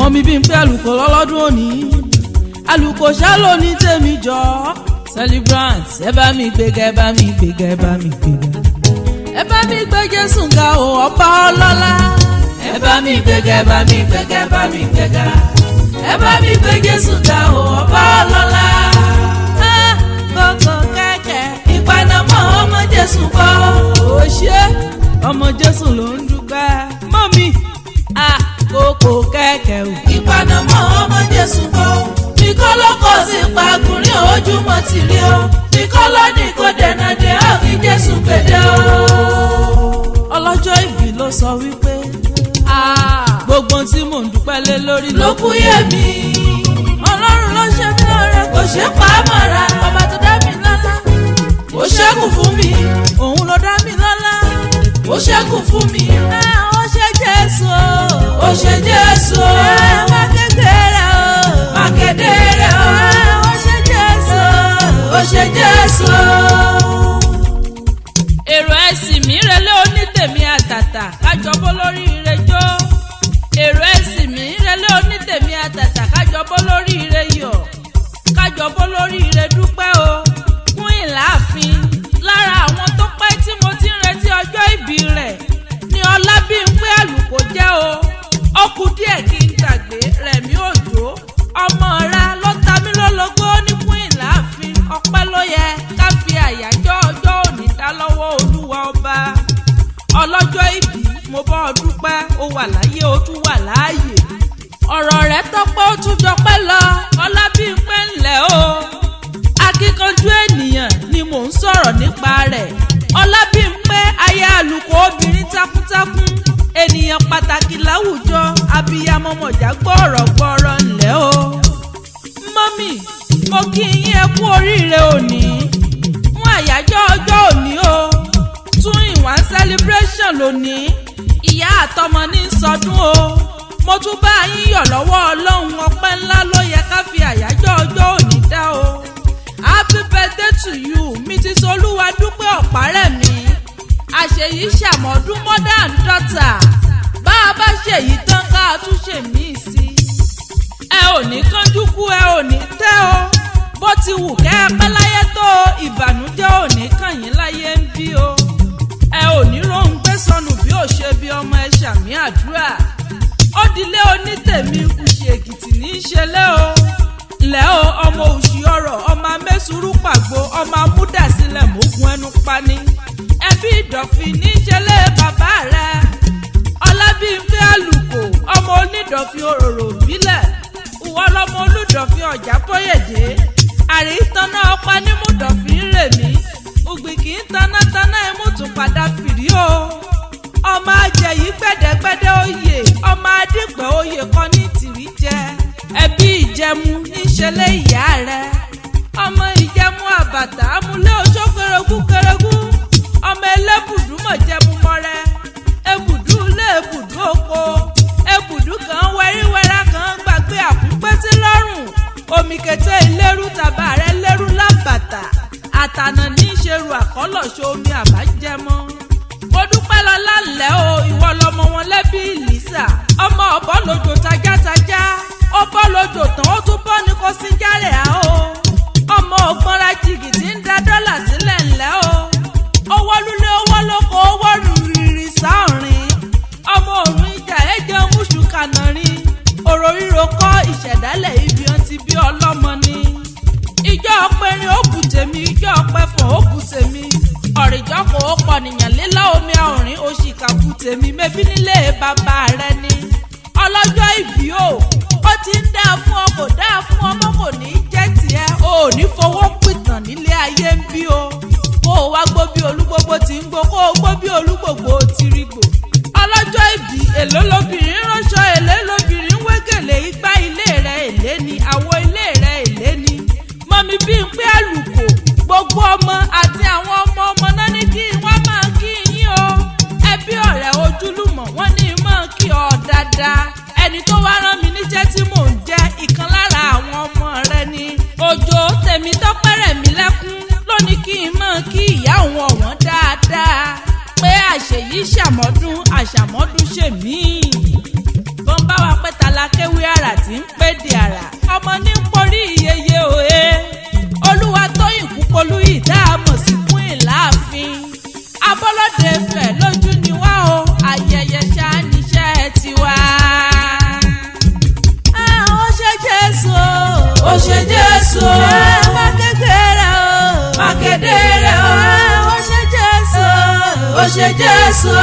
mọ́mí Bímpé Aluko lọ́lọ́dún òní. Aluko ṣálò ní tèmi jọ. Celebrant ẹ bá mi gbéga, ẹ bá mi gbéga, ẹ bá mi gbéga. Ẹ bá mi gbé Jésù ga o ọba ọlọ́lá. Ẹ bá mi gbéga, ẹ bá mi gbéga, ẹ bá mi gbéga. Ẹ bá mi gbé Jésù ga o ọba ọlọ́lá. Kókó kẹ̀kẹ́ ìpanamọ́ ọmọ Jésù bọ́. Ó ṣe ọmọ Jésù ló ń dúpẹ́. Mọ́mí kókó kẹ̀kẹ́ o ìpanamọ́ ọmọ Jésù bọ́. Nìkan ló kọ́ sí pàgùnrín ojúmọ́ ti rí o. Nìkan ló ní kó dènà dé àfi Jésù gbèdé o. Ọlọ́jọ́ ìbí ló sọ wípé gbogbo tí mò ń dúpẹ́ lé lórí ló kú yé mi. Ọlọ́run ló ṣe mí lóore kò ṣe pa á mọ́ra. Bàbá tó dá mi lọ́lá ó ṣẹ́kù fún mi. Òun ló dá mi lọ́lá ó ṣẹ́kù fún mi. Ó ṣe Jésù ó ṣe Jésù má kékeré o má kékeré o. Ó ṣe Jésù ó ṣe Jésù. Èrò ẹ̀sìn mi relé onítèmi àtàtà kájọbó lórí ire jó. Èrò ẹ̀sìn mi relé onítèmi àtàtà kájọbó lórí ire yọ̀. Kájọbó lórí ire dúpẹ́ o fún ìláàfin. Lára àwọn tó pẹ́ tí mo ti ń retí ọjọ́ ìbí rẹ̀ ni Ọlábímpé Aluko jẹ́ o. Ó kù díẹ̀ kí n gbàgbé Rẹ̀mí Òjó ọmọ rẹ̀ ló ta mí lólogó ní fún ìláàfin. Ọpẹ́ ló yẹ ká fi àyájọ́ ọjọ́ òní dá lọ́wọ́ Olúwa ọba. Ọlọ́jọ́ ìbí mo bá ọ dúpẹ́ ó wà láyé ó tún wà láàyè. Ọ̀rọ̀ rẹ̀ tọ́pẹ́ ó tún jọpẹ́ lọ. Ọlábímpé ńlẹ̀ o. Akíkanjú ènìyàn ni mò ń sọ̀rọ̀ nípa rẹ̀. Ọlábímpé aya Aluko obìnrin takuntakun. Ènìyàn pàtàkì láwùjọ abiyamọ mọ̀já gbọ́rọ̀gbọ́rọ̀ ńlẹ̀ o. Mọ́mì mo kí yín ẹ kú oríire òní fún àyájọ́ ọjọ́ òní o. Tún ìwọ̀n celebration lónìí. Ìyá àtọmọ ní sọdún o. Mo tún bá yín yọ̀ lọ́wọ́ Ọlọ́run. Ọpẹ́ ńlá ló yẹ ká fi àyájọ́ ọjọ́ òní dá o. Happy birthday to you Mrs. Olúwadúpẹ́ Ọ̀párẹ̀mí. Àṣeyí ṣàmọ́dún mother and daughter. Bá a bá ṣèyí tán ká a tún ṣe míì sí. Ẹ ò ní kánjú kú ẹ ò ní tẹ́ o. Bó ti wù kẹ́ ẹ pẹ́ láyé tó ìbànújẹ́ ò ní kàn yín láyé ń bí o. Ẹ ò ní rohùn gbé sọnù bí ò ṣe bí ọmọ ẹ ṣàmì àdúrà. Ó dilé onítèmi Òṣì Èkìtì ní í ṣẹlẹ̀ o. Ǹlẹ́ o ọmọ òṣì ọ̀rọ̀ ọmọ amẹ́sùrú pàgbó ọmọ amúdàsílẹ̀ mógún ẹnu pani. Ẹbí ìdọ̀fin ní í ṣẹlẹ̀ bàbá rẹ̀. Ọlábímpé Aluko ọmọ onídọ̀fin òróró bílẹ̀. Ìwọ lọmọ olùdọ̀fin ọ̀já bóyèdè. Àríntànà ọ̀pá nímúdọ̀fin rèmí. Ògbì kì í tanátaná ẹmú tún padà fìrí o. Ọmọ ajẹyí gbẹ̀dẹ̀gbẹ̀dẹ̀ oyè ọmọ adípẹ̀ oyè kan ní tìrí jẹ. Ẹbí ìjẹmu níṣẹlẹ̀ ìyá rẹ̀. Ọmọ ìjẹmu àbàtà amúlé oṣó kẹrẹgú kẹrẹgú. Ọmọ ẹlẹ́bùdú mọ̀jẹmu mọ́rẹ́. Ebùdú lé ebùdú oko. Ebùdú kan wẹ́ríwẹ́rá kan gbàgbé àkúpẹ́sí lọ́rùn. Omi kẹtẹ ìlérú tàbá rẹ̀ lérú lábàtà. Àtànà ní ìṣerú àkọ́lọ̀ṣọ́ omi àbájẹmọ́. Mo dúpẹ́ lọ lálẹ́ o ìwọ lọmọ wọn lẹ́bí Ìlísà. Ọmọ ọ̀bọ lójó tajátajá. Ó bọ́ lójó tán ó tún bọ́ ní kó sí jálẹ̀ á o. Ọmọ ògbọ́nra jìgìtì ń da dọ́là sílẹ̀ ńlẹ́ o. Owó lulẹ̀ owó lóko owó rìrì sáàrin. Ọmọ òrùn ìjà ẹ̀jẹ̀ múṣù kànárín. Òrò ríro kọ́ ìṣẹ̀dálẹ̀ ibi hàn ti bí ọlọ́mọ ni. Ìjọ ọpẹrin ó bù tèmi ìjọ ọpẹfọ̀ ó bù tèmi. Ọ̀rìjọ́ kò ó pọ̀ nìyàn lílá omi àòrín òṣìkà bù tèmi mẹ́bí nílé bàbá rẹ ni. Ọlọ́jọ́ ìbí o ó ti ń dáa fún ọ kò dáa fún ọmọ kò ní í jẹ́ tiẹ̀. O ò ní fowó pìtàn nílé ayé ń bí o. Kó o wá gbó bí olúgbogbo ti ń gbó kó o gbó bí olúgbogbo ti rí gbò. Ọlọ́jọ́ ìbí èló lobìnrin ránṣọ èlé lobìnrin wégèlè igbá ilé rẹ̀ èlé ni àwo ilé rẹ̀ èlé ni. Mọ́mí Bímpé Aluko gbogbo ọmọ àti àwọn ọmọ ọmọ náà ní kí wọ́n máa kí yín o. Ẹbí ọ̀rẹ́ ojúlùmọ̀ wọ́n ní máa kí ọ dáadáa. Ẹni tó wá rán mi níṣẹ́ tí mò ń jẹ́ ìkan lára àwọn ọmọ rẹ ni. Òjò tèmi tọ́pẹ́ Rẹ̀mí lẹ́kún ló ní kí n máa kí ìyá òun ọ̀wọ́n dáadáa. Pé àṣeyí ṣàmọ́dún àṣàmọ́dún ṣèmí. tí ń pé di àrà ọmọ ní porí iyeye òye olúwa tóyìn kúpolú ìdá àmọ̀ sí fún ìláàfin abọ́lọ́dẹ fẹ̀ lójú ni wá o ayẹyẹ ṣáá níṣẹ́ tiwa. ó ṣe Jésù ó ṣe Jésù mákèdèrè o mákèdèrè ó ṣe Jésù ó ṣe Jésù.